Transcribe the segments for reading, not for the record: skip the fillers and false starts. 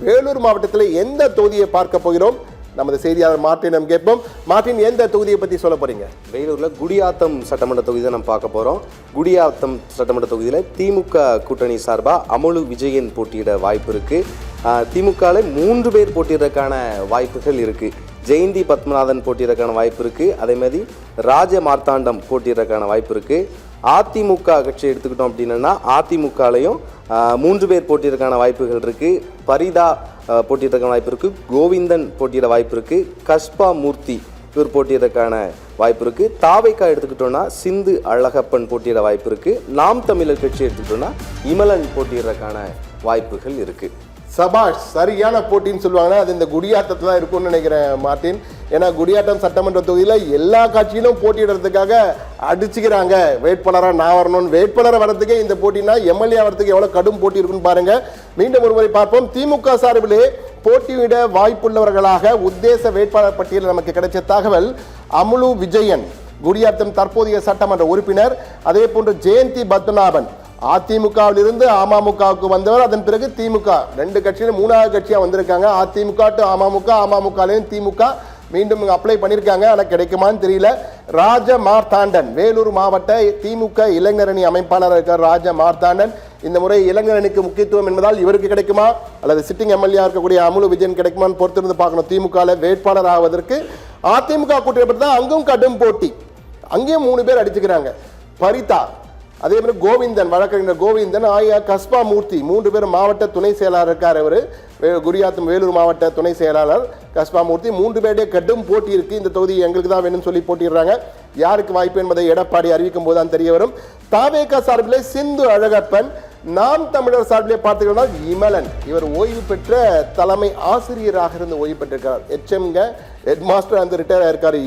வேலூர் மாவட்டத்தில் எந்த தொகுதியை பார்க்க போகிறோம்? நமது செய்தியாளர் மார்ட்டினிடம் கேட்போம். மார்ட்டின், எந்த தொகுதியை பற்றி சொல்ல போறீங்க? வேலூரில் குடியாத்தம் சட்டமன்ற தொகுதியை நம்ம பார்க்க போகிறோம். குடியாத்தம் சட்டமன்ற தொகுதியில் திமுக கூட்டணி சார்பாக அமுலு விஜயன் போட்டியிட வாய்ப்பு இருக்குது. திமுகவில் 3 பேர் போட்டியிடறதுக்கான வாய்ப்புகள் இருக்குது. ஜெயந்தி பத்மநாதன் போட்டியிடறதுக்கான வாய்ப்பு இருக்குது. அதேமாதிரி ராஜ மார்த்தாண்டம் போட்டியிடறதுக்கான வாய்ப்பு இருக்குது. அதிமுக கட்சி எடுத்துக்கிட்டோம் அப்படின்னா அதிமுகலையும் 3 பேர் போட்டியிடறதுக்கான வாய்ப்புகள் இருக்குது. பரிதா போட்டியிடறதுக்கான வாய்ப்பு இருக்குது. கோவிந்தன் போட்டியிட வாய்ப்பு இருக்குது. கஸ்பா மூர்த்தி இவர் போட்டியிடறதுக்கான வாய்ப்பு இருக்குது. தாவைக்கா எடுத்துக்கிட்டோன்னா சிந்து அழகப்பன் போட்டியிட வாய்ப்பு இருக்குது. நாம் தமிழர் கட்சி எடுத்துக்கிட்டோன்னா இமலன் போட்டியிடறதுக்கான வாய்ப்புகள் இருக்குது. சபாஷ், சரியான போட்டின்னு சொல்லுவாங்க. அது இந்த குடியாத்தத்தில் தான் இருக்கும்னு நினைக்கிறேன் மார்ட்டின். ஏன்னா குடியாத்தம் சட்டமன்ற தொகுதியில் எல்லா கட்சியிலும் போட்டியிடுறதுக்காக அடிச்சுக்கிறாங்க. வேட்பாளராக நான் வரணும்னு. வேட்பாளராக வரதுக்கே இந்த போட்டினா எம்எல்ஏ வரதுக்கு எவ்வளோ கடும் போட்டி இருக்குன்னு பாருங்க. மீண்டும் ஒருமுறை பார்ப்போம். திமுக சார்பிலே போட்டியிட வாய்ப்புள்ளவர்களாக உத்தேச வேட்பாளர் பட்டியலில் நமக்கு கிடைச்ச தகவல் அமுலு விஜயன், குடியாத்தம் தற்போதைய சட்டமன்ற உறுப்பினர். அதே போன்று ஜெயந்தி பத்மநாபன் அதிமுகவிலிருந்து அமமுகவுக்கு வந்தவர். அதன் பிறகு திமுக 2 கட்சியிலும் 3வது கட்சியா வந்திருக்காங்க. அதிமுக டு அமமுக, அமமுகலையும் திமுக மீண்டும் அப்ளை பண்ணியிருக்காங்க. ஆனால் கிடைக்குமான்னு தெரியல. ராஜ மார்த்தாண்டன், வேலூர் மாவட்ட திமுக இளைஞரணி அமைப்பாளர் இருக்கார் ராஜ மார்த்தாண்டன். இந்த முறை இளைஞரணிக்கு முக்கியத்துவம் என்பதால் இவருக்கு கிடைக்குமா அல்லது சிட்டிங் எம்எல்ஏ இருக்கக்கூடிய அமுலு விஜயன் கிடைக்குமான்னு பொறுத்திருந்து பார்க்கணும். திமுக வேட்பாளர் ஆவதற்கு அதிமுக கூட்டணி தான் அங்கும் கடும் போட்டி. அங்கேயும் 3 பேர் அடிச்சுக்கிறாங்க. பரிதா, அதே மாதிரி கோவிந்தன், வழக்கறிஞர் கோவிந்தன், கஸ்பா மூர்த்தி, 3 பேர் மாவட்ட துணை செயலாளர் இருக்கார். அவர் குடியாத்தம் வேலூர் மாவட்ட துணை செயலாளர் கஸ்பா மூர்த்தி. 3 பேருடைய கடும் போட்டி இருக்கு. இந்த தொகுதி எங்களுக்கு தான் வேணும்னு சொல்லி போட்டிடுறாங்க. யாருக்கு வாய்ப்பு என்பதை எடப்பாடி அறிவிக்கும் போது தான் தெரிய வரும். தாவேகா சார்பிலே சிந்து அழகப்பன், நாம் தமிழர் சார்பிலே பார்த்தீங்கன்னா இமலன். இவர் ஓய்வு பெற்ற தலைமை ஆசிரியராக இருந்து ஓய்வு பெற்றிருக்கிறார். HMங்க ஹெட் மாஸ்டர் வந்து ரிட்டையர் ஆயிருக்காரு.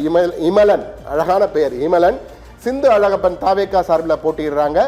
இமலன், அழகான பெயர் இமலன். சிந்து அழகப்பன் தாவேகா சார்பில் போட்டிடுறாங்க.